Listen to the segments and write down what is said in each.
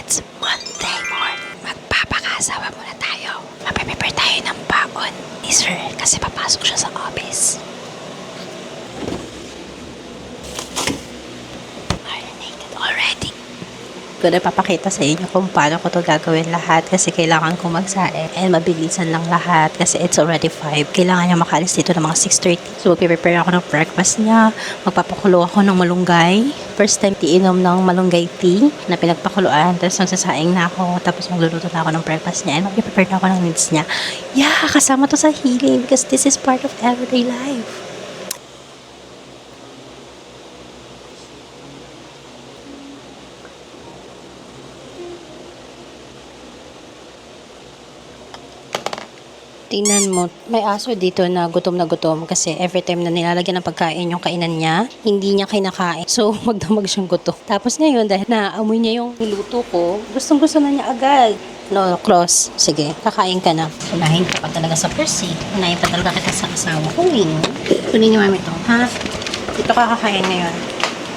It's Monday morning. Magpapakasawa muna tayo. Mapiprepare tayo ng baon ni Sir kasi papasok siya sa office. Marinated already. Ko na papakita sa inyo kung paano ko to gagawin lahat kasi kailangan ko magsaing and mabilisan lang lahat kasi it's already 5. Kailangan niya makaalis dito ng mga 6:30. So, prepare ako ng breakfast niya. Magpapakulo ako ng malunggay. First time iinom ng malunggay tea na pinagpakuluan. Tapos magsasaing na ako. Tapos magluluto na ako ng breakfast niya and mag-prepare na ako ng needs niya. Yeah, kasama to sa healing because this is part of everyday life. Tingnan mo, may aso dito na gutom kasi every time na nilalagyan ng pagkain yung kainan niya, hindi niya kinakain. So, magdamag siyang gutom. Tapos ngayon, dahil naamoy niya yung niluto ko, gustong-gusto na niya agad. No, Cross. Sige, kakain ka na. Unahin ka pa talaga sa Percy. Unahin pa talaga kita sa asawa ko. Kunin niyo mami ito, ha? Ito kakakain ngayon.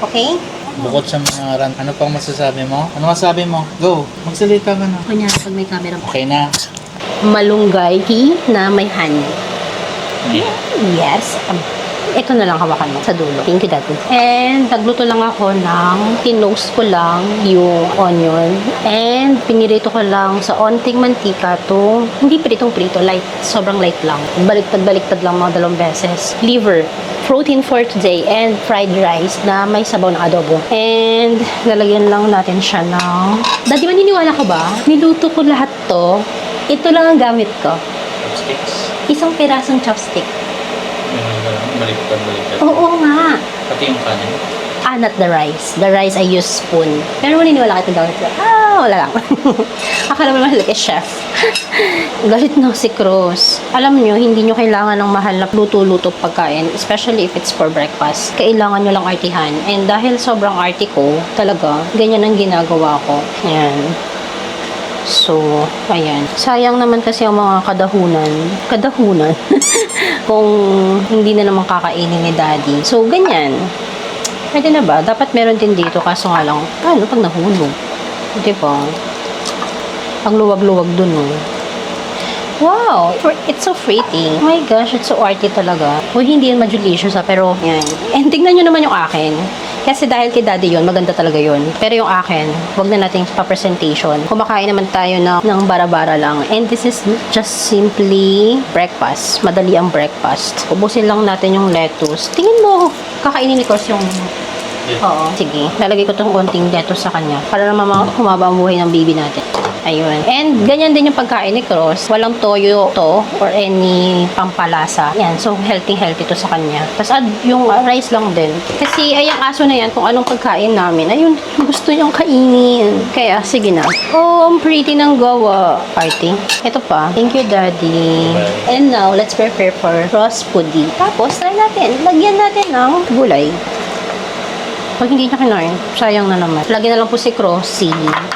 Okay? Bukod sa mga rant, ano pang masasabi mo? Ano masasabi mo? Go! Magsalita ka na. Kunyari, pag may camera mo. Okay na. Malunggay tea na may honey. Yes. Ito na lang hawakan mo sa dulo. Thank you, Daddy. And nagluto lang ako ng tinost ko lang yung onion. And pinirito ko lang sa onting mantika to hindi pritong-prito, light. Sobrang light lang. Baliktad-baliktad lang mga 2 beses. Liver. Protein for today and fried rice na may sabaw na adobo. And lalagyan lang natin siya ng... Daddy, maniniwala ka ba? Niluto ko lahat to. Ito lang ang gamit ko. Chopsticks. Isang pirasong chopstick. Baliktad. Oo nga. Pati yung kanin. Not the rice. The rice I use spoon. Pero maniniwala ka ito gamit ko. Wala lang. Akala mo naman like a chef. Galit na si Cruz. Alam nyo, hindi nyo kailangan ng mahal na luto-luto pagkain. Especially if it's for breakfast. Kailangan nyo lang artihan. And dahil sobrang arty ko, talaga, ganyan ang ginagawa ko. Ayan. So, ayan. Sayang naman kasi ang mga kadahunan, kung hindi na naman kakainin ni Daddy. So, ganyan. Pwede na ba? Dapat meron din dito, kaso nga lang, paano pag nahulog? Diba? Ang luwag-luwag dun, oh. Wow! It's so pretty. Oh my gosh, it's so arty talaga. Hindi yan majulicious, pero yan. And tignan nyo naman yung akin. Kasi dahil kay Daddy yun, maganda talaga yun. Pero yung akin, wag na natin pa-presentation. Kumakain naman tayo ng bara-bara lang. And this is just simply breakfast. Madali ang breakfast. Ubusin lang natin yung lettuce. Tingin mo, kakainin ni Cross yung... Oo, sige. Lalagay ko itong konting lettuce sa kanya para naman humaba ang buhay ng baby natin. Ayun. And ganyan din yung pagkain ni Cross. Walang toyo to or any pampalasa. Yan. So, healthy to sa kanya. Tapos add yung rice lang din. Kasi ay ang aso na yan, kung anong pagkain namin, ayun, gusto niyang kainin. Kaya, sige na. Oh, ang pretty ng gawa. Party. Ito pa. Thank you, Daddy. And now, let's prepare for Cross pudding. Tapos, try natin. Lagyan natin ng gulay. Pag hindi niya kinain, sayang na naman. Lagi na lang po si Crossy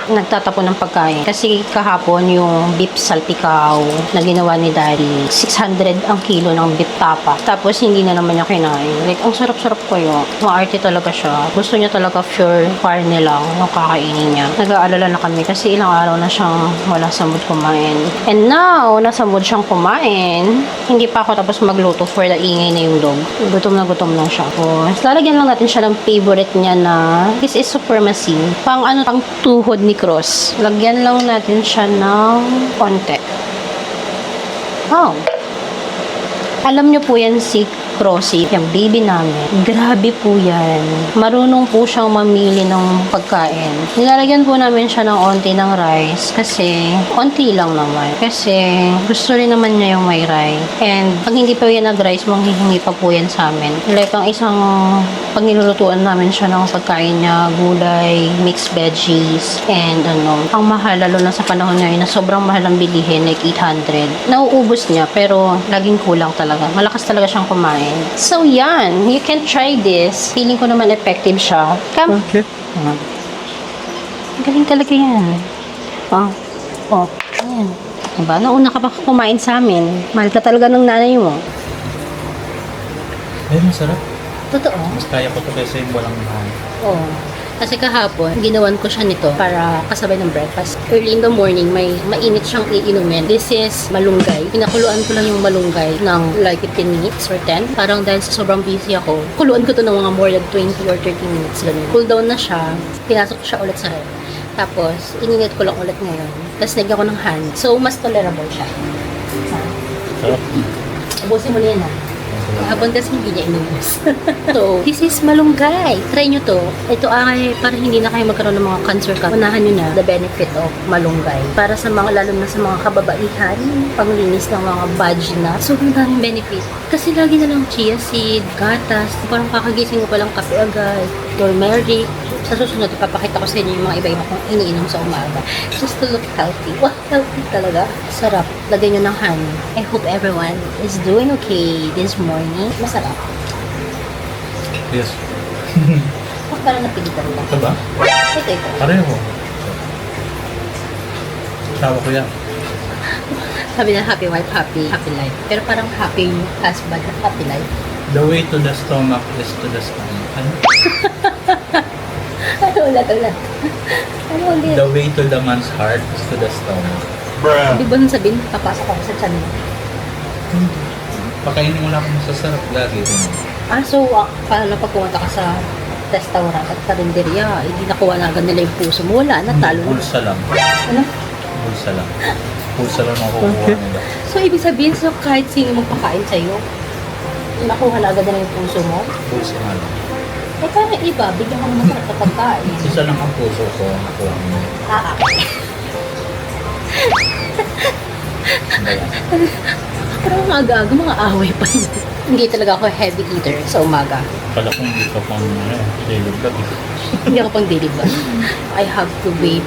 nagtatapon ng pagkain. Kasi kahapon yung beef salpikaw na ginawa ni Daddy, 600 ang kilo ng beef tapa. Tapos hindi na naman niya kinain. Like, ang sarap-sarap ko yun. Maarte talaga siya. Gusto niya talaga pure carne lang yung kakainin niya. Nag-aalala na kami kasi ilang araw na siyang wala sa mood kumain. And now, nasa mood siyang kumain. Hindi pa ako tapos magluto for the ingay na yung dog. Gutom na siya. Tapos, lalagyan lang natin siya ng favorite niya na this is supremacy. Pang tuhod ni Cross. Lagyan lang natin siya ng konti. Wow. Alam niyo po yan si Crossy, yung baby namin. Grabe po yan. Marunong po siyang mamili ng pagkain. Nilalagyan po namin siya ng onti ng rice kasi onti lang naman. Kasi gusto rin naman niya yung may rice. And pag hindi pa yan nag-rice, manghihingi pa po yan sa amin. Like ang isang pag nilulutuan namin siya ng pagkain niya, gulay, mixed veggies, and ang mahal, lalo na sa panahon ngayon na sobrang mahal ang bilihin, like 800. Nauubos niya, pero laging kulang talaga. Malakas talaga siyang kumain. So, yan. You can try this. Feeling ko naman effective siya. Come. Okay. Galing talaga yan. Ayan. Diba? Nauna ka pa kumain sa amin. Mahal ka talaga ng nanay mo. Ay, masarap. Totoo. Mas kaya ko ito kaysa yung walang mahal. Oo. Kasi kahapon, ginawan ko siya nito para kasabay ng breakfast. Early in the morning, may mainit siyang iinumin. This is malunggay. Pinakuluan ko lang yung malunggay ng like 15 minutes or 10. Parang dahil sa sobrang busy ako, kuluan ko to ng mga more than 20 or 30 minutes. Ganun. Cool down na siya. Pinasok ko siya ulit sa ref. Tapos, ininit ko lang ulit ngayon. Tapos, nagyan ko ng hand. So, mas tolerable siya. Sarap. Ubusin mo na yan, Habang kasi hindi niya inubos. So, this is malunggay. Try nyo to. Ito ay para hindi na kayo magkaroon ng mga cancer ka. Unahan nyo na the benefit of malunggay. Para sa mga, lalo na sa mga kababaihan, panglinis ng mga vagina. Sobrang daming benefit. Kasi lagi na lang chia seed, gatas. Parang kakagising ko palang kape agad. Turmeric. Sa susunod, ipapakita ko sa inyo yung mga iba-iba kong iniinom sa umaga. Just to look healthy. Wow, healthy talaga. Sarap. Lagay nyo ng honey. I hope everyone is doing okay this morning. Masarap. Yes. Huwag parang napilitan lang. Ito ba? Ito. Pareho. Sawa ko yan. Sabi na happy wife, happy life. Pero parang happy husband, happy life. The way to the stomach is to the stomach. Ano? Ulat. Ano ulit? The way to the man's heart is to the stomach. Ibig ba nung sabihin, papasok ako sa tiyan mo? Pakainin mo lang kung masasarap lagi. Paano pag pumunta ka sa restaurant at karinderya, hindi nakuha na agad nila yung puso mo? Wala, natalo na. Pulsa lang. Ano? Pulsa lang. Pulsa lang nakukuha nila. So, ibig sabihin, kahit sino magpakain sa'yo, nakuha na agad nila yung puso mo? Pulsa nga lang. Eh, parang iba, bigyan ka ng masarap na pagkain. Isa lang ang puso ko. Nakuha mo. Pero mga aga-aga, mga away pa yun. Hindi talaga ako heavy eater sa umaga. Pala kung hindi ka pang daily vlog. Hindi ako pang daily ba? I have to wait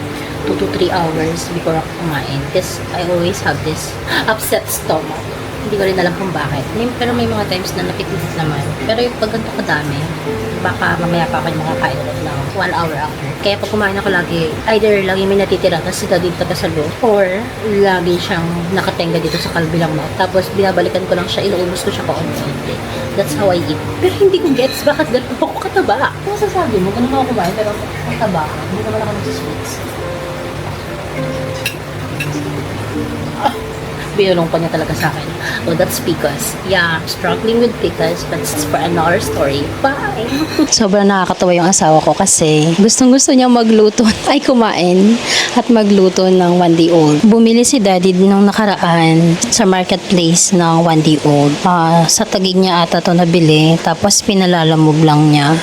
2 to 3 hours before ako kumain. Because I always have this upset stomach. Hindi ko rin alam kung bakit. Pero may mga times na napipilit naman. Pero yung pag ganito kadami, baka mamaya pa ako yung makakain ulit ng 1 hour after. Kaya pag kumain ako lagi, either lagi may natitira kasi dito pa sa loob, or lagi siyang nakatenga dito sa kalbilang mouth. Tapos binabalikan ko lang siya, inuubos ko siya paunti-unti. That's how I eat. Pero hindi ko gets bakit ganun ako kataba. Kung masasabi mo, ganun ako kumain, pero kataba. Hindi naman ako nag-sweets. Binulong pa niya talaga sa akin. Oh, that's because, yeah, struggling with pickles, but it's for another story. Bye! Sobrang nakakatawa yung asawa ko kasi gustong-gusto niya magluto ay kumain at magluto ng 1-day-old. Bumili si daddy nung nakaraan sa marketplace ng 1-day-old. Sa Taguig niya ata to nabili, tapos pinalalamove lang niya.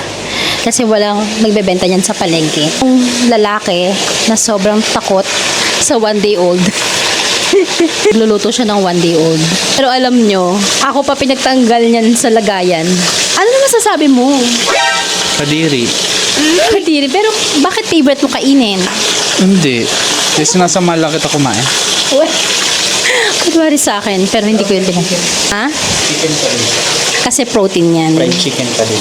Kasi walang nagbebenta niyan sa palengke. Yung lalaki na sobrang takot sa 1-day-old. Luluto siya ng 1-day-old. Pero alam nyo, ako pa pinagtanggal niyan sa lagayan. Ano na masasabi mo? Kadiri. Kadiri, pero bakit favorite mo kainin? Hindi. Kasi nasa mala kita kumain. Uwe. Kunwari sa akin, pero hindi ko yun pinagin. Ha? Chicken pa rin. Kasi protein yan. Fried chicken pa rin.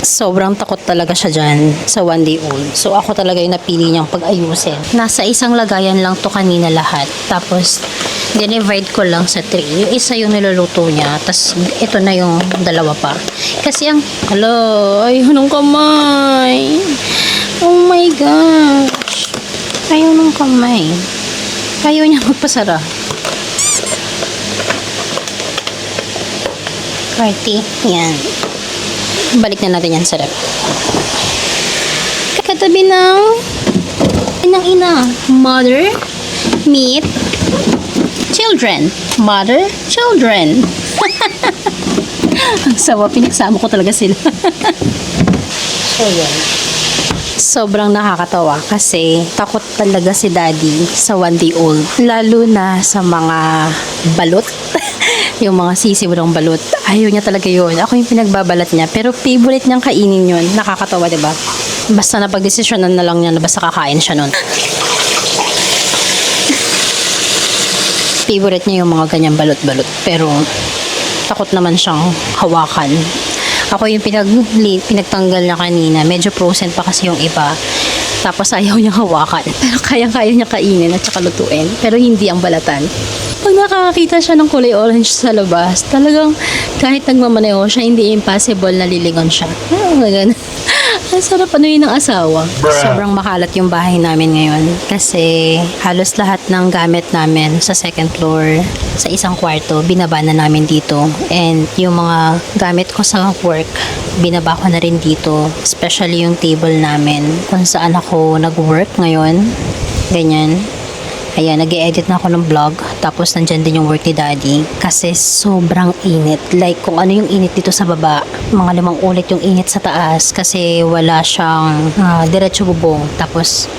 Sobrang takot talaga siya dyan sa 1-day-old. So, ako talaga yung napili niyang pag-ayusin. Nasa isang lagayan lang to kanina lahat. Tapos, dinivide ko lang sa 3. Yung isa yung niluluto niya. Tapos, ito na yung dalawa pa. Kasi ang, ay, anong kamay? Oh my gosh. Ayaw ng kamay. Ayaw niya magpasara. Party. Yan. Balik na natin yan sa rep. Katabi ng ina. Mother, meat, children. Mother, children. Ang sawa, pinagsama ko talaga sila. So, yan. Sobrang nakakatawa kasi takot talaga si daddy sa 1-day-old. Lalo na sa mga balot. Yung mga sisiw ng balot. Ayaw niya talaga yun. Ako yung pinagbabalat niya. Pero favorite niyang kainin yun. Nakakatawa, diba? Basta napag-desisyonan na lang niya na basta kakain siya nun. Favorite niya yung mga ganyang balot-balot. Pero takot naman siyang hawakan. Ako yung pinagtanggal na kanina. Medyo frozen pa kasi yung iba. Tapos ayaw niyang hawakan. Pero kaya niya kainin at saka lutuin. Pero hindi ang balatan. Pag nakakakita siya ng kulay orange sa labas, talagang kahit nagmamaneho siya, hindi impossible na lilingon siya. Ang sarap ano yun ng asawa. Sobrang makalat yung bahay namin ngayon. Kasi halos lahat ng gamit namin sa second floor, sa isang kwarto, binaba na namin dito. And yung mga gamit ko sa work, binaba ko na rin dito. Especially yung table namin kung saan ako nag-work ngayon. Ganyan. Ayan, nag-edit na ako ng vlog. Tapos nandyan din yung work ni Daddy. Kasi sobrang init. Like kung ano yung init dito sa baba, mga 5 ulit yung init sa taas. Kasi wala siyang diretso bubong. Tapos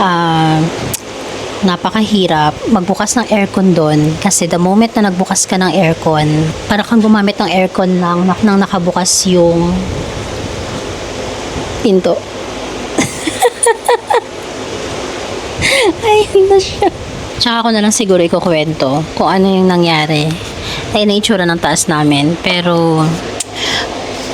napakahirap magbukas ng aircon doon. Kasi the moment na nagbukas ka ng aircon, para kang gumamit ng aircon nang nakabukas yung pinto. Ayun na siya. Tsaka ako na lang siguro ikukwento kung ano yung nangyari. Ay, naitsura ng taas namin. Pero,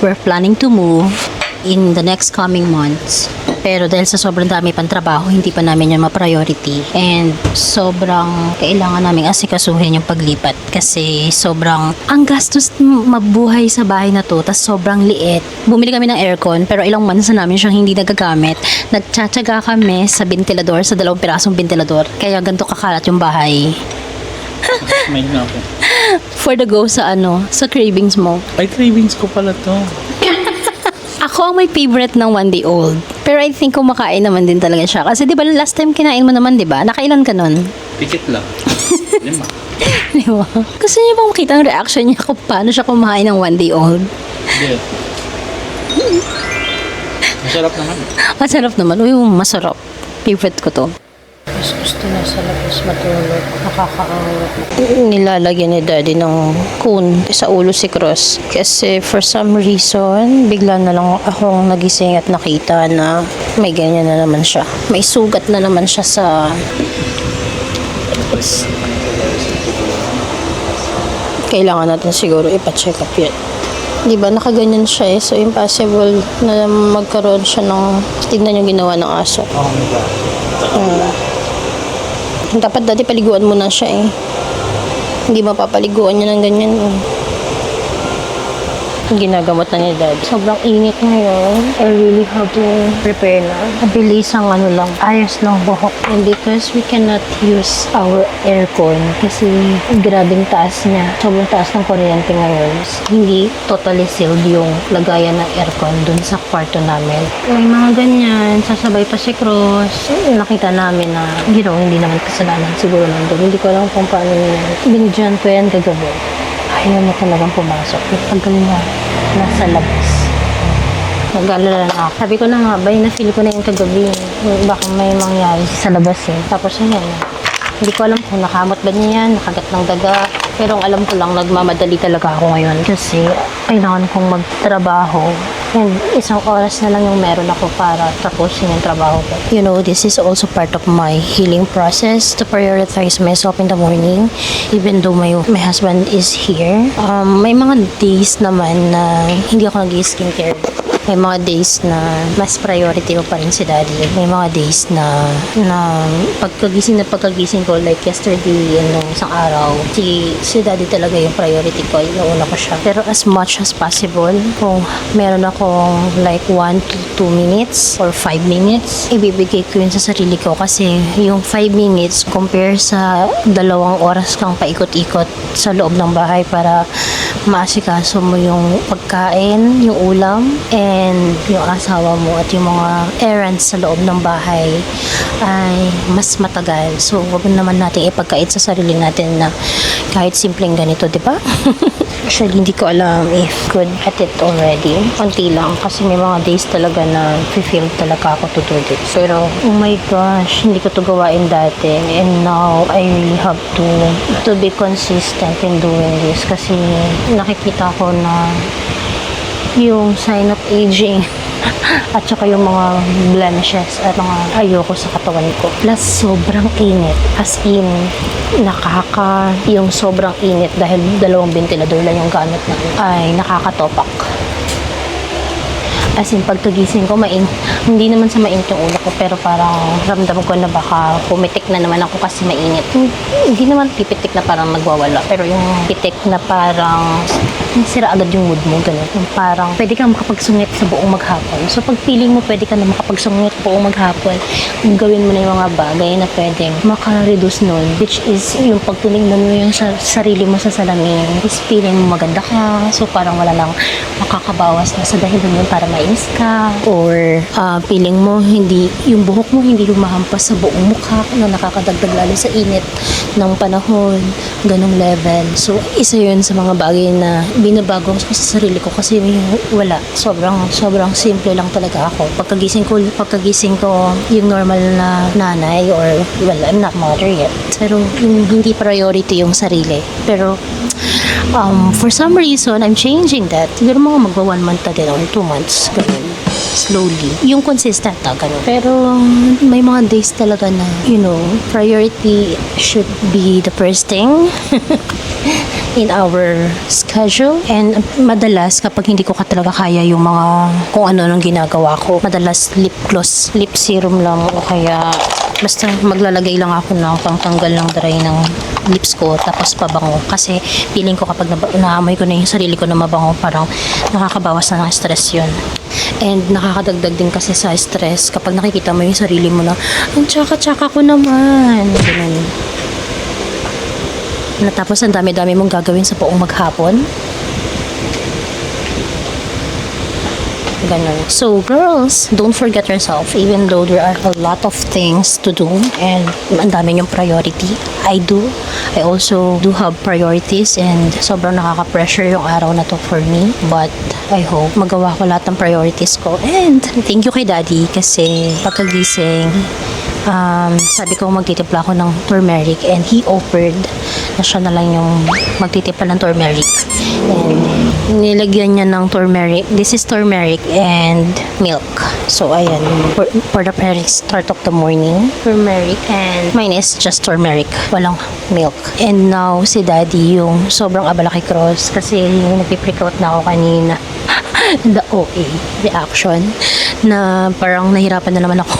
we're planning to move in the next coming months. Pero dahil sa sobrang dami pang trabaho, hindi pa namin yung ma-priority. And sobrang kailangan namin asikasuhin yung paglipat. Kasi sobrang, ang gastos mabuhay sa bahay na to. Tas sobrang liit. Bumili kami ng aircon, pero ilang months na namin siyang hindi nagagamit. Nagtsatsaga kami sa ventilador, sa 2 pirasong ventilador. Kaya ganito kakalat yung bahay. May nga ako. For the go sa sa cravings mo. Ay, cravings ko pala to. Ako ang may favorite ng one day old. Pero I think kumakain naman din talaga siya. Kasi di ba last time kinain mo naman, di ba? Nakailan ka nun? Pikit lang. 5. Di ba? Gusto niyo bang makita ang reaction niya kung paano siya kumain ng one day old? Hindi. Masarap naman. Masarap naman. Uy, masarap. Favorite ko to. Mas gusto na sa labas matulog. Nakakaawat. Nilalagyan ni Daddy ng kun sa ulo si Cross. Kasi for some reason, bigla na lang akong nagising at nakita na may ganyan na naman siya. May sugat na naman siya sa... Kailangan natin siguro ipa-check up yun. Di ba nakaganyan siya eh. So impossible na magkaroon siya ng... Tignan yung ginawa ng aso. Oh my God. Dapat dati paliguan mo na siya eh. Hindi mapapaliguan niya ng ganyan eh. Ginagamot na ni Dad. Sobrang init ngayon. I really have to prepare na. Mabilis ang lang, ayos ng buhok. And because we cannot use our aircon kasi grabing taas niya. Sobrang taas ng kuryente ngayon. Hindi totally sealed yung lagayan ng aircon dun sa kwarto namin. May mga ganyan. Sasabay pa si Cross. Nakita namin na, hindi naman kasalanan siguro nandun. Hindi ko alam kung paano binidyan ko yan kagabi. Ayaw na talagang pumasok. Tagal na nasa labas. Nag-alala na ako. Sabi ko na nga, na-feel ko na yung kagabi. Baka may mangyari sa labas eh. Tapos yun. Hindi ko alam kung nakamot ba niya yan, nakagat ng daga. Pero ang alam ko lang, nagmamadali talaga ako ngayon. Kasi kailangan kong magtrabaho. And 1 oras na lang yung meron ako para tapusin yung trabaho ko. You know, this is also part of my healing process to prioritize myself in the morning. Even though my husband is here. May mga days naman na hindi ako nag-skincare. May mga days na mas priority ko pa rin si Daddy. May mga days na pagkagising ko, like yesterday, isang araw, si Daddy talaga yung priority ko. Inuuna ko siya. Pero as much as possible, kung meron akong like 1 to 2 minutes or 5 minutes, ibibigay ko yun sa sarili ko. Kasi yung 5 minutes compare sa 2 oras kang paikot-ikot sa loob ng bahay para maasikaso mo yung pagkain, yung ulam, and yung asawa mo at yung mga errands sa loob ng bahay ay mas matagal. So, huwag naman natin ipagkait sa sarili natin na kahit simpleng ganito, di ba? Actually, hindi ko alam if good at it already. Unti lang kasi may mga days talaga na feel talaga ako to do this. Pero, oh my gosh, hindi ko to gawain dati. And now, I really have to be consistent in doing this kasi nakikita ko na yung sign of aging at saka yung mga blemishes at mga ayoko sa katawan ko. Plus, sobrang init. As in, yung sobrang init dahil 2 ventilador lang yung gamit namin ay nakakatopak. As in, pagkagising ko, hindi naman sa mainit yung ulo ko, pero parang ramdam ko na baka pumitik na naman ako kasi mainit. Hindi naman pipitik na parang nagwawala, pero yung pitik na parang sira agad yung mood mo, ganun. Yung parang pwede kang makapagsungit sa buong maghapon. So pag feeling mo pwede ka na makapagsungit buong maghapon, gawin mo na yung mga bagay na pwedeng maka-reduce nun, which is yung pagtuningnan mo yung sarili mo sa salamin, is feeling mo maganda ka, so parang wala lang makakabawas na sa dahilan yun para mais ka, or feeling mo hindi, yung buhok mo hindi lumahampas sa buong mukha na nakakadagdag lalo sa init ng panahon, ganong level. So, isa yun sa mga bagay na binabago ko sa sarili ko kasi wala. Sobrang simple lang talaga ako. Pagkagising ko yung normal na nanay, or, well, I'm not mother yet. Pero, yung hindi priority yung sarili. Pero, for some reason, I'm changing that. Siguro mga magwa 1 month na din or 2 months. Ganun. Slowly. Yung consistent na ganun. Pero may mga days talaga na, priority should be the first thing in our schedule. And madalas, kapag hindi ko talaga kaya yung mga kung ano nung ginagawa ko, madalas lip gloss, lip serum lang, o kaya basta maglalagay lang ako ng pangtanggal ng dry ng lips ko, tapos pabango. Kasi feeling ko kapag naamoy ko na yung sarili ko na mabango, parang nakakabawas na ng stress yun. And nakakadagdag din kasi sa stress kapag nakikita mo yung sarili mo na, ang tsaka-tsaka ko naman. Ganun. Natapos ang dami-dami mong gagawin sa buong maghapon. Ganun. So, girls, don't forget yourself. Even though there are a lot of things to do and ang dami yung priority, I also do have priorities, and sobrang nakaka-pressure yung araw na to for me. But I hope magawa ko lahat ng priorities ko. And thank you kay Daddy kasi pagkagising, sabi ko magtitimpla ako ng turmeric, and he offered na siya na lang yung magtitimpla ng turmeric. And nilagyan niya ng turmeric. This is turmeric and milk. So, ayan. For the very start of the morning, turmeric, and mine is just turmeric. Walang milk. And now, si Daddy yung sobrang abala kay Cross kasi yung nagpipreak out na ako kanina. The OA reaction na parang nahirapan na naman ako.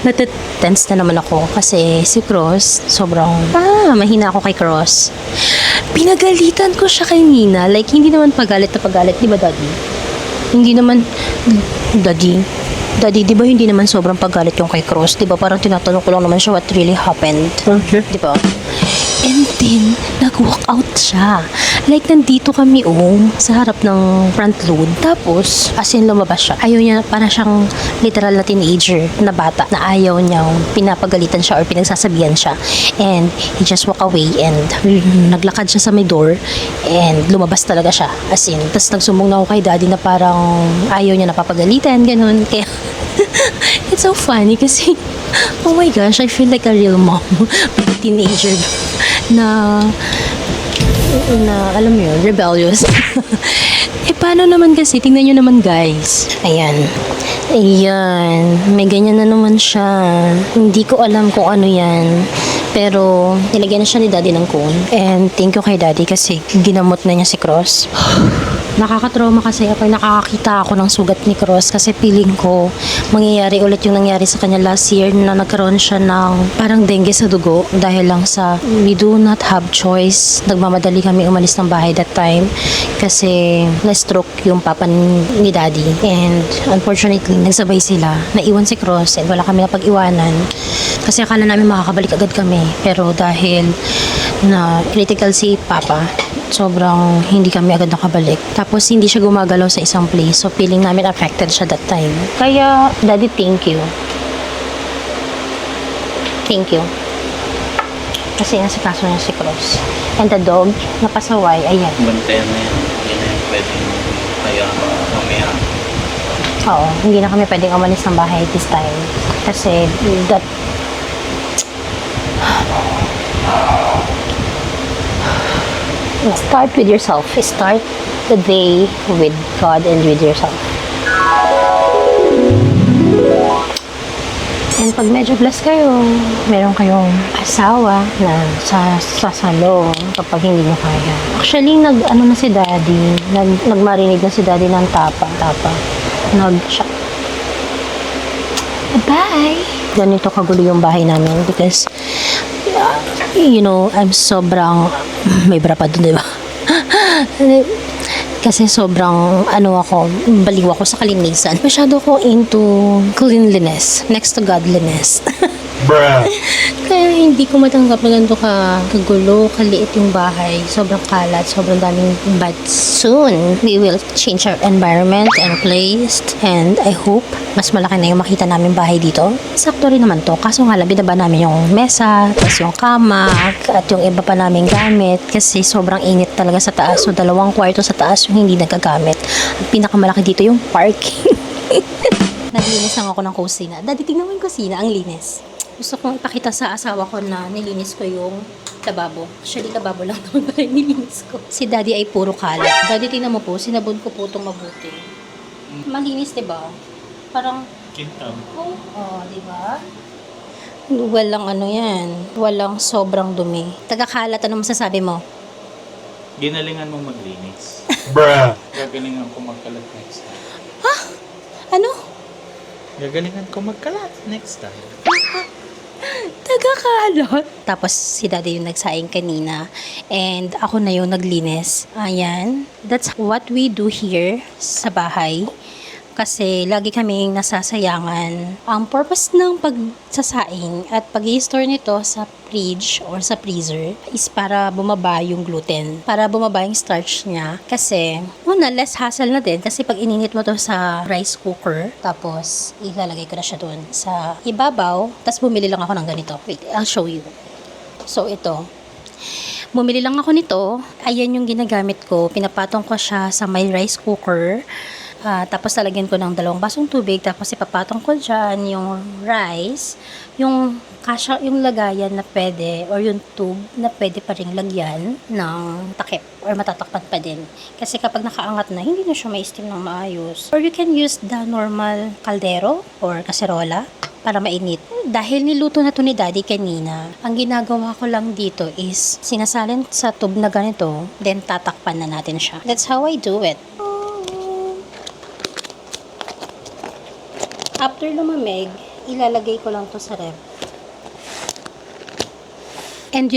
Natitense na naman ako kasi si Cross, sobrang mahina ako kay Cross. Pinagalitan ko siya kanina. Like, hindi naman pagalit na pagalit. Di ba, Daddy? Hindi naman, Daddy, di ba hindi naman sobrang pagalit yung kay Cross? Di ba parang tinatanong ko lang naman siya what really happened? Okay. Di ba? And then, nag-walk out siya. Like, nandito kami, sa harap ng front load. Tapos, as in, lumabas siya. Ayaw niya, para siyang literal na teenager na bata na ayaw niyang pinapagalitan siya or pinagsasabihan siya. And, he just walk away and naglakad siya sa may door and lumabas talaga siya. As in, tapos nagsumbong na ako kay Daddy na parang ayaw niya napapagalitan, ganun. Kaya, it's so funny kasi, oh my gosh, I feel like a real mom. Teenager na alam mo yun, rebellious. Paano naman kasi, tingnan nyo naman guys. Ayan, may ganyan na naman siya. Hindi ko alam kung ano yan. Pero, nilagyan na siya ni Daddy ng cone. And thank you kay Daddy kasi ginamot na niya si Cross. Nakakatrauma kasi kapag nakakakita ako ng sugat ni Cross kasi feeling ko mangyayari ulit yung nangyari sa kanya last year na nagkaroon siya ng parang dengue sa dugo dahil lang sa we do not have choice. Nagmamadali kami umalis ng bahay that time kasi na-stroke yung papa ni Daddy, and unfortunately nagsabay sila. Naiwan si Cross and wala kami na pag-iwanan kasi akala namin makakabalik agad kami, pero dahil na critical si papa, sobrang hindi kami agad nakabalik. Tapos, hindi siya gumagalaw sa isang place. So, feeling namin affected siya that time. Kaya, Daddy, thank you. Thank you. Kasi nasikaso niya si Cross. And the dog, napasaway, ayan. Bantayan na yan. Hindi na yan pwedeng kaya mamaya. Oo, hindi na kami pwedeng umalis ng bahay this time. Kasi, start with yourself. Start the day with God and with yourself. And pag medyo blessed kayo, meron kayong asawa na sasalo kapag hindi nyo kaya. Actually, na si Daddy, nagmarinig na si Daddy ng tapa. Bye! Ganito kagulo yung bahay namin because I'm sobrang may bra pa doon, di ba? Kasi sobrang, baliw ako sa kalinisan. Masyado ako into cleanliness, next to godliness. Bruh. Kaya hindi ko matanggap na ganito kagulo, kaliit yung bahay. Sobrang kalat, sobrang daming but soon, we will change our environment and place. And I hope, mas malaki na yung makita namin bahay dito. Sakto rin naman to. Kaso nga lang, binaba namin yung mesa, tapos yung kama, at yung iba pa namin gamit. Kasi sobrang init talaga sa taas. So, 2 kwarto sa taas yung hindi nagagamit. Ang pinakamalaki dito yung parking. Naglinis lang ako ng kusina. Daddy, tingnan mo yung kusina, ang linis. Gusto kong ipakita sa asawa ko na nilinis ko yung lababo. Actually, lababo lang naman pala yung nilinis ko. Si Daddy ay puro kalat. Daddy, tingnan mo po, sinabon ko po itong mabuti. Malinis, diba? Parang, Kintab. oh, diba? Walang yan. Walang sobrang dumi. Tagakalat, ano masasabi mo? Ginalingan mo maglinis. Bruh. Gagalingan ko magkalat next time. Ano? Gagalingan ko magkalat next time. Tagakalot. Tapos si Daddy yung nagsaing kanina and ako na yung naglinis. Ayan. That's what we do here sa bahay. Kasi lagi kaming nasasayangan. Ang purpose ng pagsasaing at pag-i-store nito sa fridge or sa freezer is para bumaba yung gluten. Para bumaba yung starch niya. Kasi, less hassle na din. Kasi pag ininit mo to sa rice cooker, tapos ilalagay ko na siya dun sa ibabaw, tapos bumili lang ako ng ganito. Wait, I'll show you. So, ito. Bumili lang ako nito. Ayan yung ginagamit ko. Pinapatong ko siya sa may rice cooker. Tapos talagyan ko ng 2 basong tubig, tapos ipapatong ko dyan yung rice, yung lagayan na pwede, or yung tube na pwede pa rin lagyan ng takip, or matatakpan pa din. Kasi kapag nakaangat na, hindi na siya ma-steam ng maayos. Or you can use the normal kaldero or kaserola para mainit. Dahil niluto na to ni Daddy kanina, ang ginagawa ko lang dito is sinasalin sa tube na ganito, then tatakpan na natin siya. That's how I do it. After lumamig, ilalagay ko lang to sa ref. And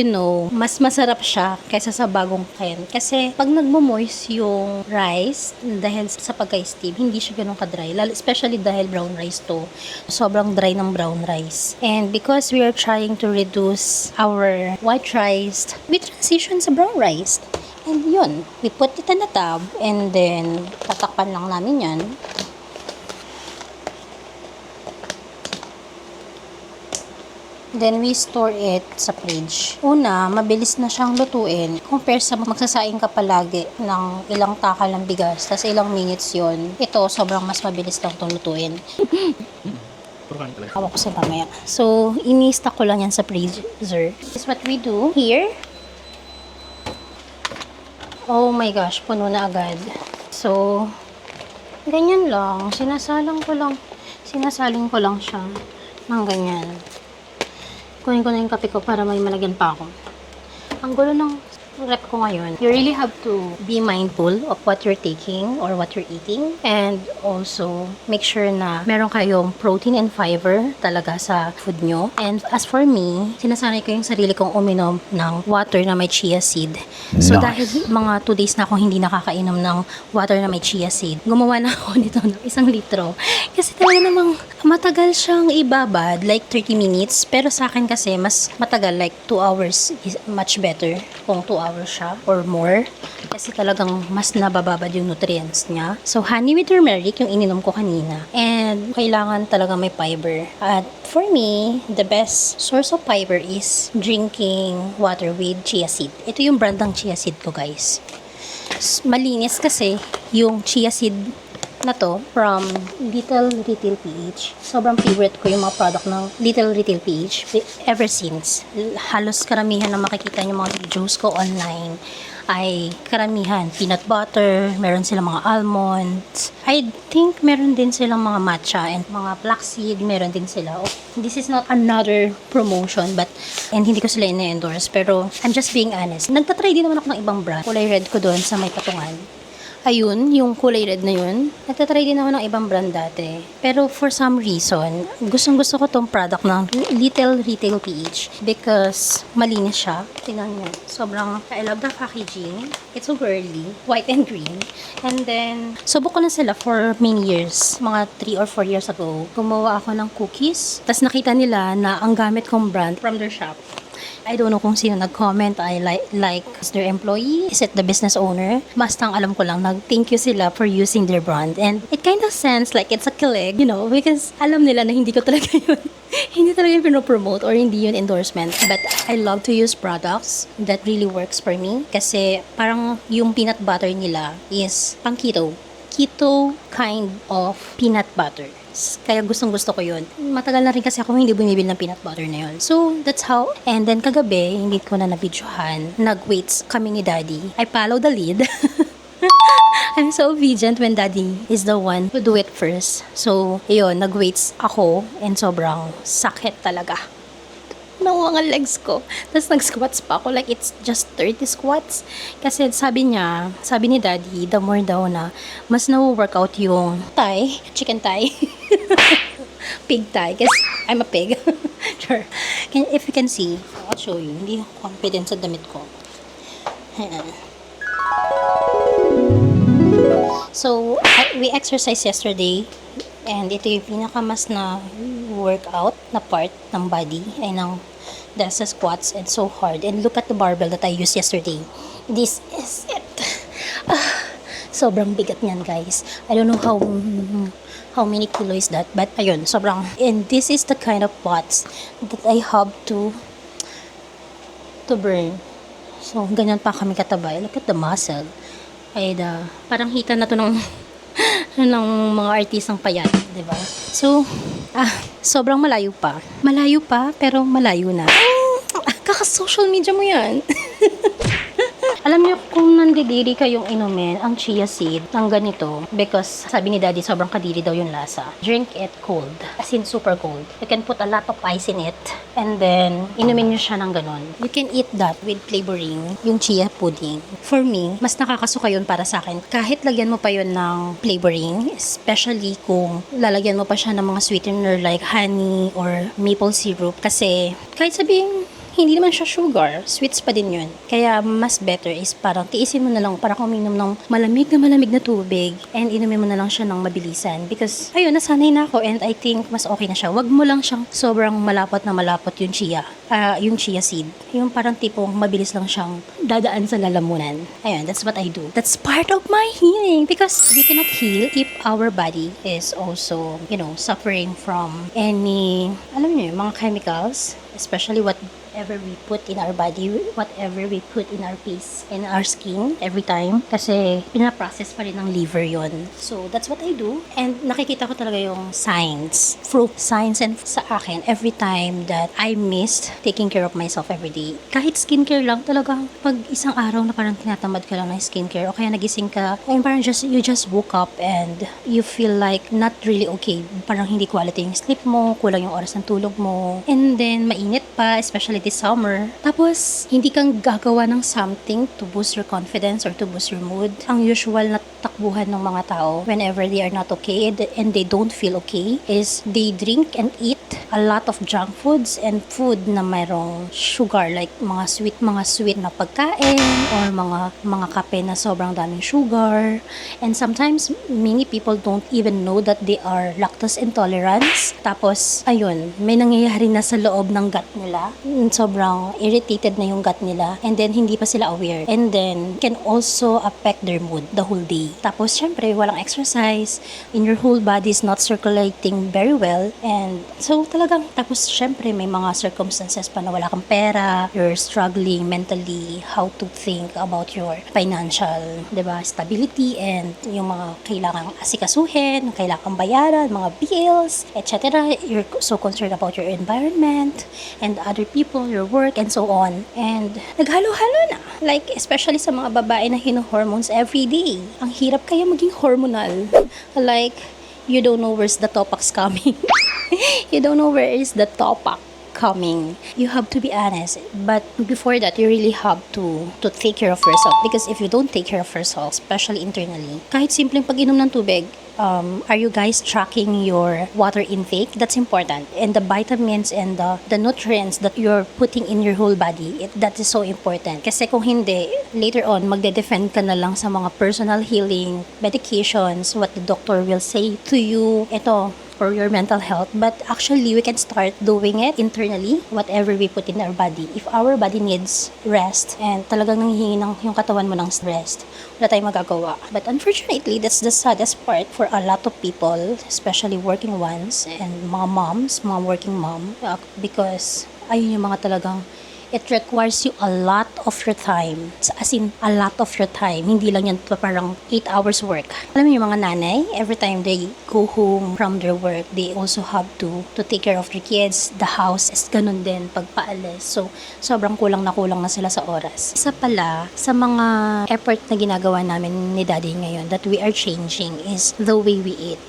mas masarap siya kaysa sa bagong pen. Kasi pag nagmo-moist yung rice, dahil sa pagka-steam, hindi siya ganun ka-dry. Especially dahil brown rice to. Sobrang dry ng brown rice. And because we are trying to reduce our white rice, we transition sa brown rice. And yun, we put it in a tub and then tatakpan lang namin yan. Then, we store it sa fridge. Una, mabilis na siyang lutuin. Compare sa magsasaing ka palagi ng ilang takal ng bigas, tas ilang minutes yon. Ito, sobrang mas mabilis lang itong lutuin. Hawak ko sa mamaya. So, ini-stack ko lang yan sa freezer. This is what we do here. Oh my gosh, puno na agad. So, ganyan lang. Sinasaling ko lang siya ng ganyan. Kunin ko na yung kape ko para may malagyan pa ako. Ang gulo ng rep ko ngayon. You really have to be mindful of what you're taking or what you're eating. And also, make sure na meron kayong protein and fiber talaga sa food nyo. And as for me, sinasanay ko yung sarili kong uminom ng water na may chia seed. So, dahil mga 2 days na ako hindi nakakainom ng water na may chia seed, gumawa na ako nito ng 1 litro. Kasi talaga namang matagal siyang ibabad, like 30 minutes. Pero sa akin kasi, mas matagal, like 2 hours is much better kung 2 hours siya or more. Kasi talagang mas nabababad yung nutrients niya. So, honey with turmeric yung ininom ko kanina. And kailangan talaga may fiber. At for me, the best source of fiber is drinking water with chia seed. Ito yung brand ng chia seed ko, guys. Malinis kasi yung chia seed na to from Little Retail PH. Sobrang favorite ko yung mga product ng Little Retail PH ever since. Halos karamihan na makikita yung mga videos ko online ay karamihan peanut butter, meron silang mga almonds. I think meron din silang mga matcha and mga flaxseed, meron din sila. Oh, this is not another promotion and hindi ko sila ina-endorse pero I'm just being honest. Nagtatry din naman ako ng ibang brand. Kulay red ko doon sa may patungan. Ayun, yung kulay red na yun. Nagtatry din ako ng ibang brand dati. Pero for some reason, gustong-gusto ko tong product ng Little Retail PH because malinis siya. Tingnan nyo. Sobrang, I love the packaging. It's so girly. White and green. And then, subok ko na sila for many years. Mga 3 or 4 years ago. Gumawa ako ng cookies. Tapos nakita nila na ang gamit kong brand from their shop. I don't know kung sino nag-comment. I like is their employee? Is it the business owner? Basta ang alam ko lang, nag-thank you sila for using their brand. And it kind of sounds like it's a kilig, you know, because alam nila na hindi ko talaga yun. Hindi talaga yung pinopromote or hindi yun endorsement. But I love to use products that really works for me. Kasi parang yung peanut butter nila is pang keto. Keto kind of peanut butter. Kaya gustong-gusto ko yun. Matagal na rin kasi ako hindi bumibili ng peanut butter na yun. So, that's how. And then, kagabi, hindi ko na nabidyohan. Nag-weights kami ni Daddy. I follow the lead. I'm so obedient when Daddy is the one who do it first. So, yun, nag-weights ako and sobrang sakit talaga ng mga legs ko. Tapos nag-squats pa ako. Like, it's just 30 squats. Kasi sabi ni Daddy, the more daw na, mas na-workout yung thigh, chicken thigh. Pig thigh. Kasi I'm a pig. Sure. If you can see, I'll show you. Hindi ako confident sa damit ko. So, we exercised yesterday. And ito yung pinakamas na workout na part ng body ay ng dahil sa squats and so hard. And look at the barbell that I used yesterday. This is it. Sobrang bigat niyan, guys. I don't know how many kilo is that, but ayun, sobrang. And this is the kind of pots that I have to burn. So, ganyan pa kami katabay. Look at the muscle. Ay, parang hita na to ng ng mga artistang payat, di ba? So, sobrang malayo pa. Malayo pa, pero malayo na. Kaka-social media mo yan. Alam niyo, kung nandidiri kayong inumin ang chia seed ng ganito, because sabi ni Daddy, sobrang kadiri daw yung lasa. Drink it cold. As in, super cold. You can put a lot of ice in it. And then, inumin niyo siya ng ganon. You can eat that with flavoring, yung chia pudding. For me, mas nakakasuka yun para sa akin. Kahit lagyan mo pa yun ng flavoring, especially kung lalagyan mo pa siya ng mga sweetener like honey or maple syrup. Kasi, kahit sabihin, hindi naman siya sugar. Sweets pa din yun. Kaya mas better is parang tiisin mo na lang, parang uminom ng malamig na tubig and inumin mo na lang siya ng mabilisan. Because, ayun, nasanay na ako and I think mas okay na siya. Wag mo lang siyang sobrang malapot yung chia. Yung chia seed. Yung parang tipong mabilis lang siyang dadaan sa lalamunan. Ayun, that's what I do. That's part of my healing because we cannot heal if our body is also, suffering from any, alam niyo, mga chemicals, especially whatever we put in our body, whatever we put in our face, in our skin, every time. Kasi, pinaprocess pa rin ng liver yon. So, that's what I do. And nakikita ko talaga yung signs. Proof signs and sa akin, every time that I missed taking care of myself every day. Kahit skincare lang, talagang pag isang araw na parang tinatamad ka lang ng skincare, o kaya nagising ka, and parang you just woke up and you feel like not really okay. Parang hindi quality yung sleep mo, kulang yung oras ng tulog mo. And then, mainit pa, especially this summer. Tapos, hindi kang gagawa ng something to boost your confidence or to boost your mood. Ang usual na takbuhan ng mga tao whenever they are not okay and they don't feel okay is they drink and eat a lot of junk foods and food na mayroong sugar like mga sweet na pagkain or mga kape na sobrang daming sugar. And sometimes, many people don't even know that they are lactose intolerant. Tapos, ayun, may nangyayari na sa loob ng gut nila. Sobrang irritated na yung gut nila and then hindi pa sila aware and then can also affect their mood the whole day. Tapos syempre walang exercise and your whole body is not circulating very well and so talagang tapos syempre may mga circumstances pa na wala kang pera, you're struggling mentally how to think about your financial, 'di ba, stability and yung mga kailangang asikasuhin, kailangang bayaran, mga bills, etc. You're so concerned about your environment and other people, your work, and so on. And naghalo-halo na. Like, especially sa mga babae na hino-hormones every day. Ang hirap kaya maging hormonal. Like, you don't know where's the topax coming. You don't know where is the topak coming. You have to be honest. But before that, you really have to take care of yourself. Because if you don't take care of yourself, especially internally, kahit simpleng pag-inom ng tubig, are you guys tracking your water intake? That's important. And the vitamins and the nutrients that you're putting in your whole body, that is so important. Kasi kung hindi, later on, magde-defend ka na lang sa mga personal healing, medications, what the doctor will say to you. Ito, for your mental health. But actually, we can start doing it internally, whatever we put in our body. If our body needs rest and talagang nanghihingi ng yung katawan mo ng rest, wala tayong magagawa. But unfortunately, that's the saddest part for a lot of people, especially working ones and mga moms, mga working mom, because ayun yung mga talagang it requires you a lot of your time. As in, a lot of your time. Hindi lang yan parang 8 hours work. Alam mo yung mga nanay, every time they go home from their work, they also have to take care of their kids, the house, is ganun din pagpaalis. So, sobrang kulang na sila sa oras. Isa pala, sa mga effort na ginagawa namin ni Daddy ngayon that we are changing is the way we eat.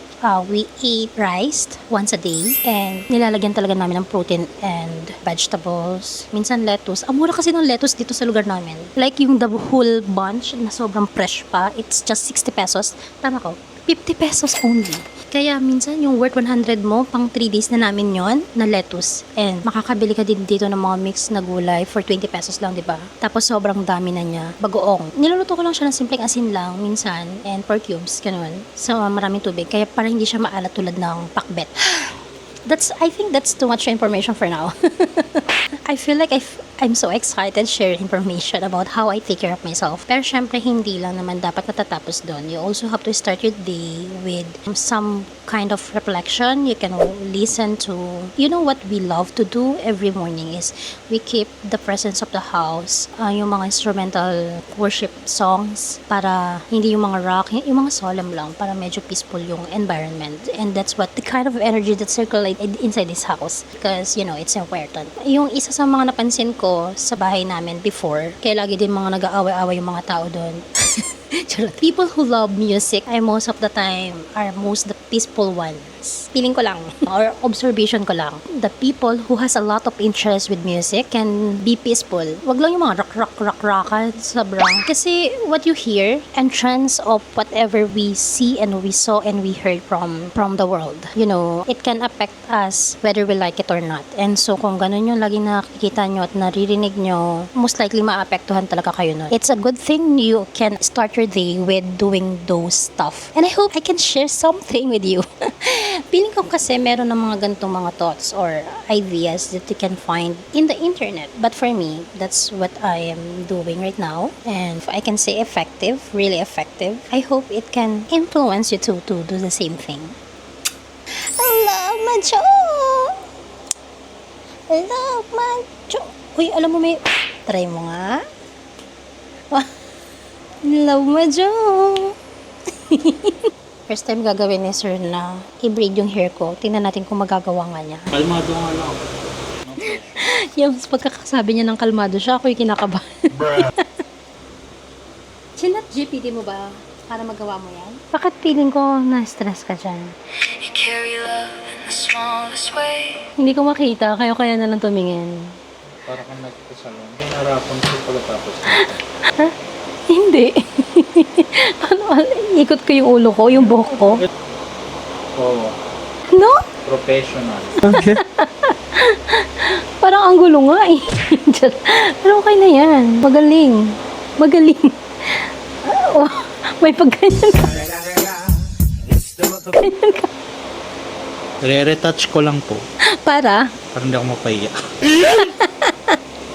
We eat rice once a day and nilalagyan talaga namin ng protein and vegetables. Minsan lettuce. Ang mura kasi ng lettuce dito sa lugar namin. Like yung the whole bunch na sobrang fresh pa, it's just 60 pesos. Tama ko? 50 pesos only. Kaya minsan yung worth 100 mo, pang 3 days na namin yon na lettuce. And makakabili ka din dito ng mga mix na gulay for 20 pesos lang, di ba? Tapos sobrang dami na niya. Bagoong. Niluluto ko lang siya ng simpleng asin lang minsan and pork cubes, ganun. So maraming tubig. Kaya para hindi siya maalat tulad ng pakbet. I think that's too much information for now. I feel like I'm so excited sharing information about how I take care of myself. Pero syempre, hindi lang naman dapat natatapos doon. You also have to start your day with some kind of reflection. You can listen to, you know what we love to do every morning is we keep the presence of the house, yung mga instrumental worship songs para hindi yung mga rock, yung mga solemn lang para medyo peaceful yung environment. And that's what the kind of energy that circulates inside this house because, you know, it's important. Yung isa sa mga napansin ko sa bahay namin before, kaya lagi din mga nag-aaway-away yung mga tao doon. People who love music ay most of the time are most the peaceful ones. Feeling ko lang or observation ko lang. The people who has a lot of interest with music can be peaceful. Wag lang yung mga rock sobrang. Kasi what you hear, entrance of whatever we see and we saw and we heard from the world. You know, it can affect us whether we like it or not. And so kung ganun yung lagi nakikita nyo at naririnig nyo, most likely maapektuhan talaga kayo nun. It's a good thing you can start your day with doing those stuff. And I hope I can share something with you. Feeling ko kasi meron ng mga ganitong mga thoughts or ideas that you can find in the internet. But for me, that's what I am doing right now. And if I can say effective, really effective, I hope it can influence you to do the same thing. Hello, Macho! Hello, Macho! Uy, alam mo may... Try mo nga. Hello, Macho! First time gagawin ni Sir na i-braid yung hair ko. Tingnan natin kung magagawa nga niya. Kalmado nga lang. Yung pagkakasabi niya ng kalmado siya, ako yung kinakabahan. Chinat GPT mo ba para magawa mo yan? Bakit feeling ko na-stress ka dyan? You carry love in the smallest way. Hindi ko makita, kaya na lang tumingin. Para kang nagkasalon. Hinarapan ko pagkatapos. Ha? Hindi. Ikot ko yung ulo ko, yung buhok ko. Oo. No? Professional. Parang ang gulo nga eh. Pero okay na yan. Magaling. Oh, may pagganyan ka. Ganyan ka. Re-retouch ko lang po. Para? Para hindi ako mapahiya.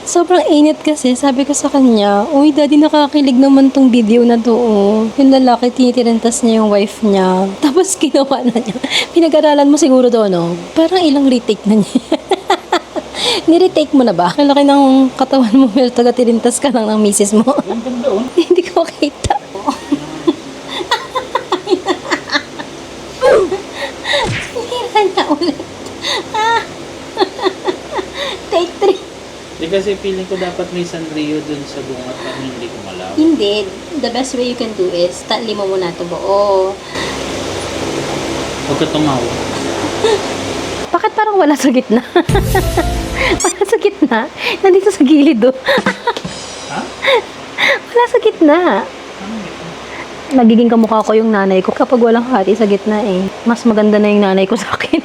Sobrang init kasi, sabi ko sa kanya, uy, daddy, nakakilig naman tong video na to, oh. Yung lalaki, tinitirentas niya yung wife niya. Tapos, ginawa na niya. Pinag-aralan mo siguro doon, no? Parang ilang retake na niya. Ni-retake mo na ba? Ang laki ng katawan mo, pero taga-tirintas ka lang ng misis mo. Ang ganda, oh. Hindi ko kita. Hindi na ulit. Take 3. Di kasi feeling ko dapat may Sanrio dun sa bungat na hindi ko malaw. Hindi. The best way you can do is, tali mo muna ito buo. Huwag ka tumawa. Bakit parang wala sa gitna? gitna. Nandito sa gilid, oh. Ha? Wala sa gitna. Nagiging kamukha ko yung nanay ko kapag walang hati sa gitna eh. Mas maganda na yung nanay ko sa akin.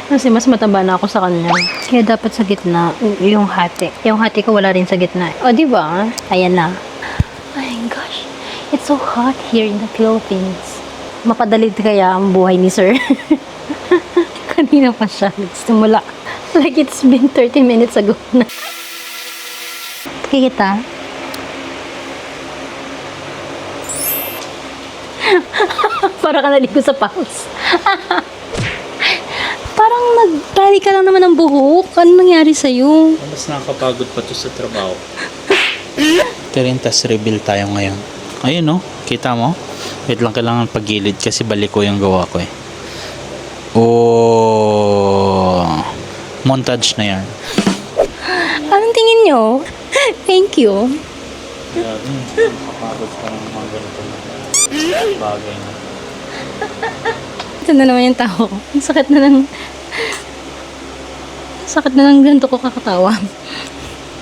Kasi mas mataba na ako sa kanya. Kaya dapat sa gitna yung hati. Yung hati ko wala rin sa gitna. O, di ba? Ayan na. Oh my gosh. It's so hot here in the Philippines. Mapadali kaya ang buhay ni sir. Kanina pa siya nagsimula. Like it's been 30 minutes ago na. Kikita? Para ka naligo sa pause. Parang nagtali ka lang naman ng buhok. Ano nangyari sa'yo? Mas nakakapagod pa to sa trabaho. Tirintas reveal tayo ngayon. Ayun no, kita mo? Wait lang, kailangan pagilid kasi balik ko yung gawa ko eh. Oh, montage na yan. Anong tingin nyo? Thank you. Grabe, nakakapagod pa ng mga ganito na bagay na. Ito na naman yung tao ko. Ang sakit na ng... Sakit na ng ganito ko kakatawa.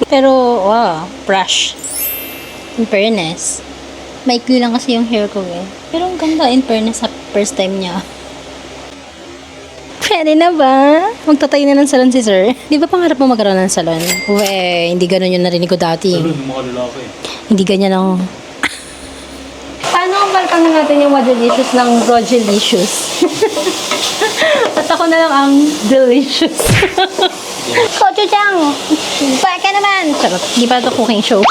Pero, wow, brush. In fairness. Maikli lang kasi yung hair ko eh. Pero ang ganda in fairness sa first time niya. Pwede na ba? Magtatayo na ng salon si sir. Di ba pangarap mo magkaroon ng salon? Uwe, hindi ganun yung narinig ko dati. Tulog yung mga lalaki. Hindi ganyan ang... Paano ang balkan natin yung Wadelicious ng Rogelicious? At ako na lang ang delicious. Kochujang! Baka naman! Charot, di ba ito cooking show?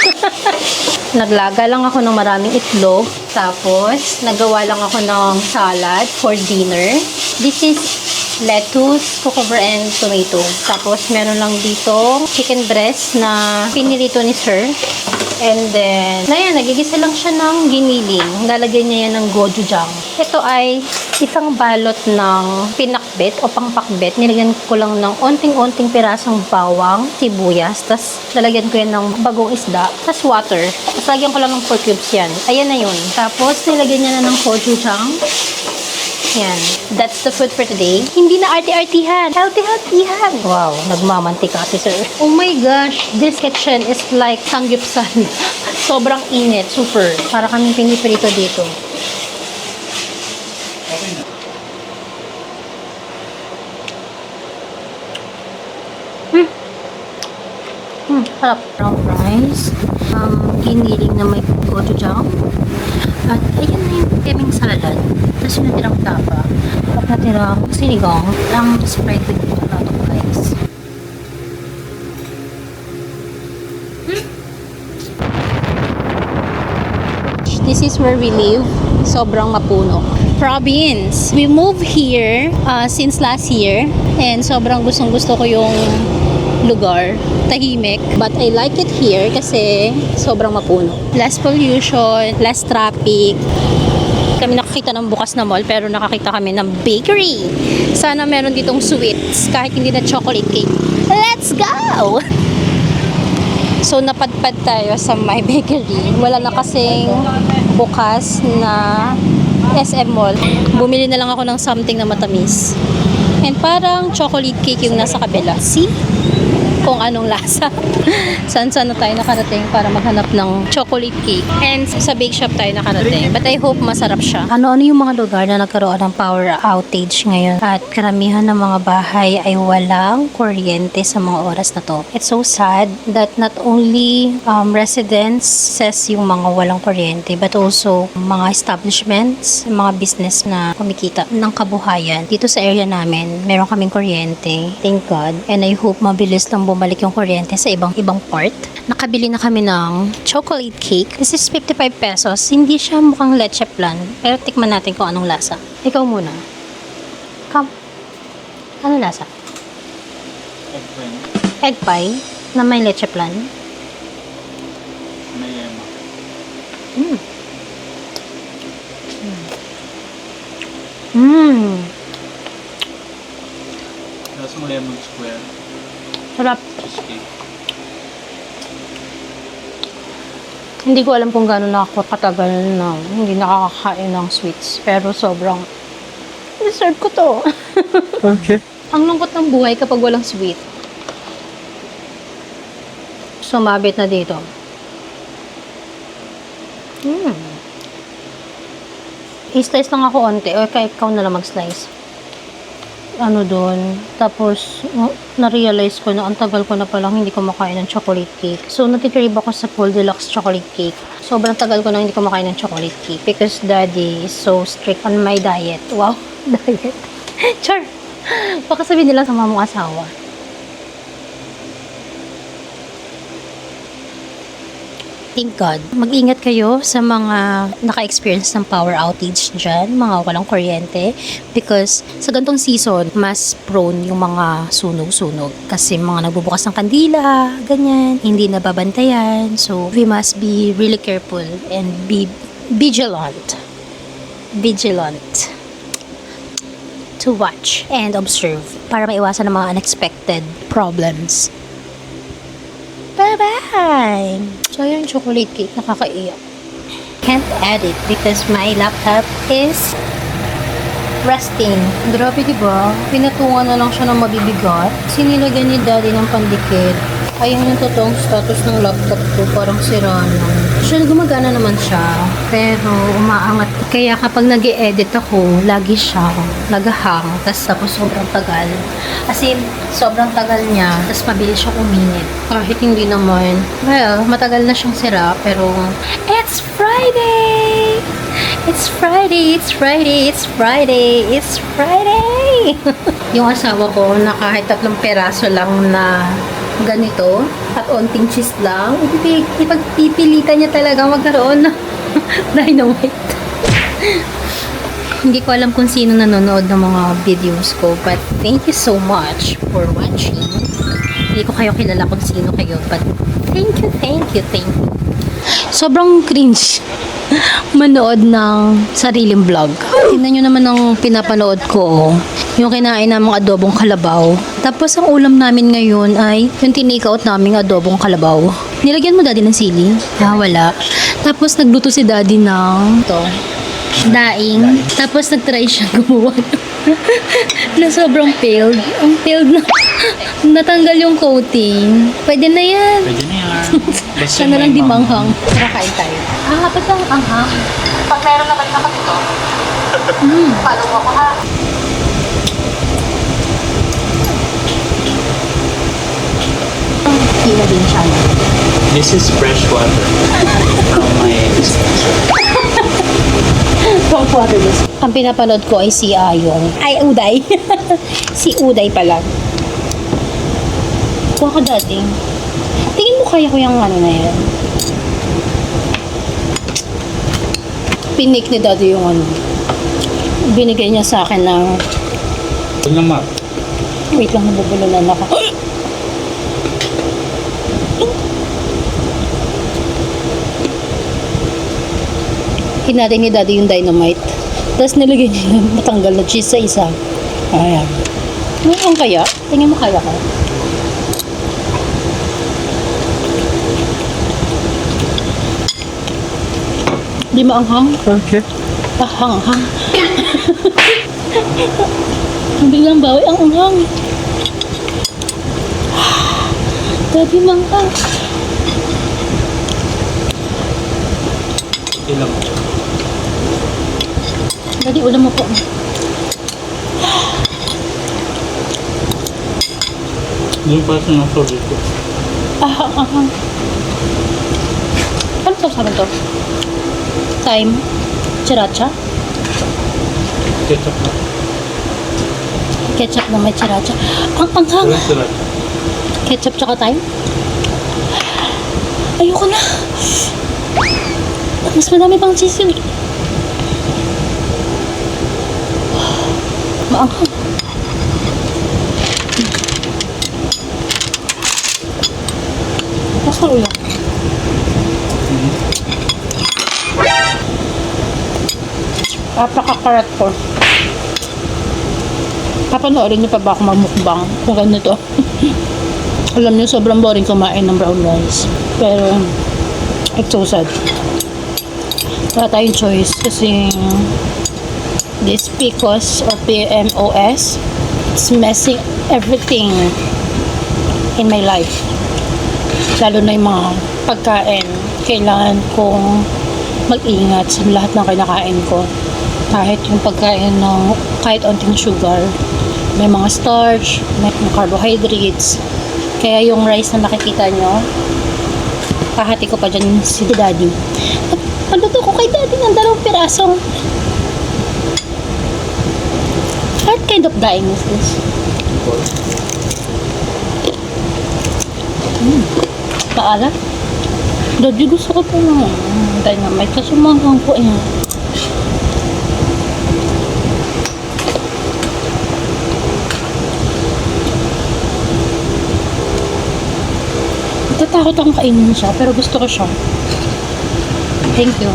Naglaga lang ako ng maraming itlog. Tapos, nagawa lang ako ng salad for dinner. This is lettuce, cucumber, and tomato. Tapos, meron lang dito chicken breast na pinirito ni sir. And then, ayan, nagigisa lang siya ng giniling. Lalagyan niya yan ng gochujang. Ito ay isang balot ng pinakbet o pangpakbet. Nilagyan ko lang ng onting-onting pirasong bawang, sibuyas. Tapos, lalagyan ko yan ng bagong isda. Tapos, water. Tapos, lagyan ko lang ng 4 cubes yan. Ayan na yun. Tapos, nilagyan niya na ng gochujang. Yan. That's the food for today. Hindi na arty-artyhan. Healthy-healthyhan. Wow, nagmamantika si sir. Oh my gosh, this kitchen is like sanggipsal. Sobrang init. Super. Para kaming piniprito dito. Okay na. Harap. Brown rice. Giniling na may gochujang. At ayun na yung teming salad. Tapos yung natirang tapa. At natirang sinigang. Lang spread with a lot of rice. This is where we live. Sobrang mapuno. Province. We moved here since last year. And sobrang gustong-gusto ko yung lugar. Tahimik. But I like it here kasi sobrang mapuno. Less pollution, less traffic. Kami nakakita ng bukas na mall pero nakakita kami ng bakery. Sana meron ditong sweets kahit hindi na chocolate cake. Let's go! So napadpad tayo sa my bakery. Wala na kasing bukas na SM Mall. Bumili na lang ako ng something na matamis. And parang chocolate cake yung nasa kabila. See? Kung anong lasa. Saan na tayo nakarating para maghanap ng chocolate cake. And sa bake shop tayo nakarating. But I hope masarap siya. Ano-ano yung mga lugar na nagkaroon ng power outage ngayon. At karamihan ng mga bahay ay walang kuryente sa mga oras na to. It's so sad that not only residents says yung mga walang kuryente but also mga establishments, mga business na kumikita ng kabuhayan. Dito sa area namin, meron kaming kuryente. Thank God. And I hope mabilis lang bumalik yung kuryente sa ibang part. Nakabili na kami ng chocolate cake. This is 55 pesos. Hindi siya mukhang leche flan. Pero tikman natin kung anong lasa. Ikaw muna. Come. Anong lasa? Egg pie na may leche flan. May yema. Tapos mo lemon square. Sarap. Cheesecake. Hindi ko alam kung gano'n na ako katagal na hindi nakakakain ng sweets. Pero sobrang deserve ko to. Okay. Ang lungkot ng buhay kapag walang sweet. sumabit na dito. I-slice lang ako onte. O kaya ikaw na lang mag-slice. Ano doon. Tapos, na-realize ko na ang tagal ko na palang hindi kumakain ng chocolate cake. So, natitrave ako sa Goldilocks chocolate cake. Sobrang tagal ko na hindi kumakain ng chocolate cake because daddy is so strict on my diet. Wow, diet. Char! Baka sabihin nila sa mamong asawa. Thank God. Mag-ingat kayo sa mga naka-experience ng power outage dyan, mga walang kuryente. Because sa gantong season, mas prone yung mga sunog-sunog. Kasi mga nagbubukas ng kandila, ganyan, hindi nababantayan. So, we must be really careful and be vigilant. Vigilant. To watch and observe para maiwasan ng mga unexpected problems. Bye-bye! So, yung chocolate cake, nakakaiyak. Can't add it because my laptop is resting. Grabe, diba? Pinatungan na lang siya ng mabibigat. Sinilagyan ni daddy ng pandikit. Ayun yung totoong status ng laptop ko. Parang sira na. Actually, gumagana naman siya. Pero, umaangat. Kaya kapag nag-e-edit ako, lagi siya nag-hang. Tapos sobrang tagal. Kasi, sobrang tagal niya. Tapos, mabilis siya uminit. Kahit hindi naman. Well, matagal na siyang sira. Pero, it's Friday! It's Friday! It's Friday! It's Friday! It's Friday! Yung asawa ko na kahit 3 peraso lang na ganito at onting cheese lang, ipagpipilitan niya talaga magkaroon ng dynamite. Hindi ko alam kung sino nanonood ng mga videos ko, but thank you so much for watching. Hindi ko kayo kilala kung sino kayo, but thank you, thank you, thank you. Sobrang cringe manood ng sariling vlog. Tingnan nyo naman ang pinapanood ko. Yung kinain namang adobong kalabaw. Tapos ang ulam namin ngayon ay yung tinake out naming adobong kalabaw. Nilagyan mo daddy ng sili? Ah, wala. Tapos nagluto si daddy ng daing. Tapos nagtry siya gumawa na sobrang failed. Ang failed na natanggal yung coating. Pwede na yan. Pwede na yan. Basta Siya na lang may di mama. manghang. Tara, kain tayo. Ah, ba't ang anghang? Pag meron naman ako dito, follow mo ako ha. Hila din siya. This is fresh water from my dispenser. Front waterless. Ang pinapanood ko ay si Ayong. Ay, Uday. Si Uday pala. Kuha ka dating. Tingin mo kaya ko yung ano na yan. Pinik ni daddy yung ano. Binigay niya sa akin ng... Ito naman. Wait lang, nabubulunan ako. Hinati ni daddy yung dynamite. Tapos nilagay niya yung matanggal na cheese sa isa. Ayan. Ngayon kaya? Tingin mo kaya ka? Di maanghang? Okay. Ah, hang-hang. Biglang bawi ang anghang. Daddy, manghang. Ilang. Daddy, ulam mo po. Yung pa sa nasa dito. Ah, hang-hang. Ano to sabi to? Thyme? Sriracha? Ketchup na. Ketchup na may sriracha. Ang anghang. Walang sarap. Ketchup tsaka thyme? Ayoko na. Mas madami pang cheese yun. Maanghang. Mas ulo. Napaka-karat ko. Papanoorin niyo pa ba ako mamukbang kung ganito? Alam niyo, sobrang boring kumain ng brown rice. Pero, it's so sad. Wala tayong choice kasi this PCOS or PMOS, it's messing everything in my life. Lalo na yung mga pagkain. Kailangan kong mag-ingat sa lahat ng kinakain ko. Kahit yung pagkain ng kahit onting sugar, may mga starch, may mga carbohydrates. Kaya yung rice na nakikita nyo, kahati ko pa dyan si daddy. Paluto ko kay daddy ng 2 pirasong. What kind of daing is this? Paala? Daddy, gusto ko po ng dynamite kasi manghang po yan. Natatakot akong kainin siya, pero gusto ko siya. Thank you.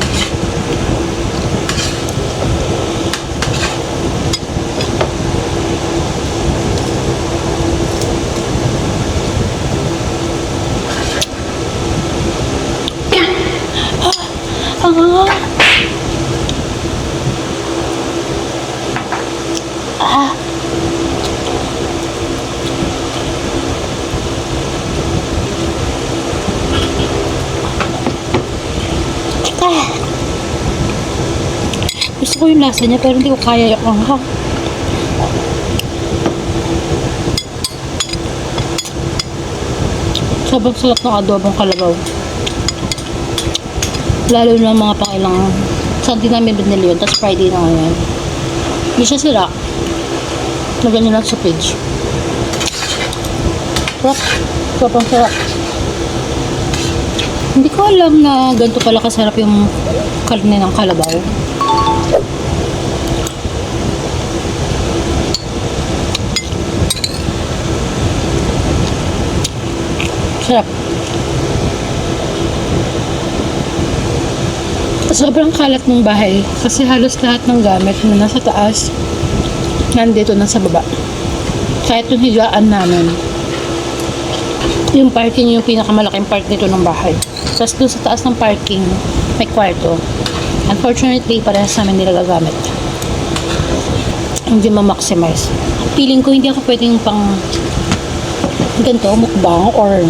Gusto ko yung lasa niya pero hindi ko kaya yung anghang. Sobrang sarap ng adobong kalabaw. Lalo na mga pangilang Sunday namin binili yun, tapos Friday na ngayon. Hindi siya sira. Lagyan nyo lang sa fridge. Sarap. Sobrang sarap. Hindi ko alam na ganito pala kasarap yung karne ng kalabaw. Sarap. Sobrang kalat ng bahay kasi halos lahat ng gamit na nasa taas nandito na sa baba. Kahit yung higaan namin. Yung parking yung pinakamalaking part dito ng bahay. Tapos doon sa taas ng parking may kwarto. Unfortunately, parehas namin nilagagamit. Hindi ma-maximize. Feeling ko hindi ako pwedeng pang ganito, mukbang or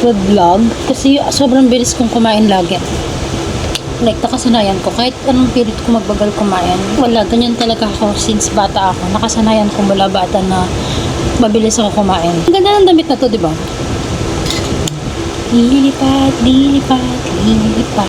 vlog kasi sobrang bilis kong kumain lagi. Like, nakasanayan ko. Kahit anong pilit ko magbagal kumain, wala, ganyan talaga ako since bata ako. Nakasanayan ko mula bata na mabilis ako kumain. Ang ganda ng damit na to, di ba? Lilipat, lilipat, lilipat.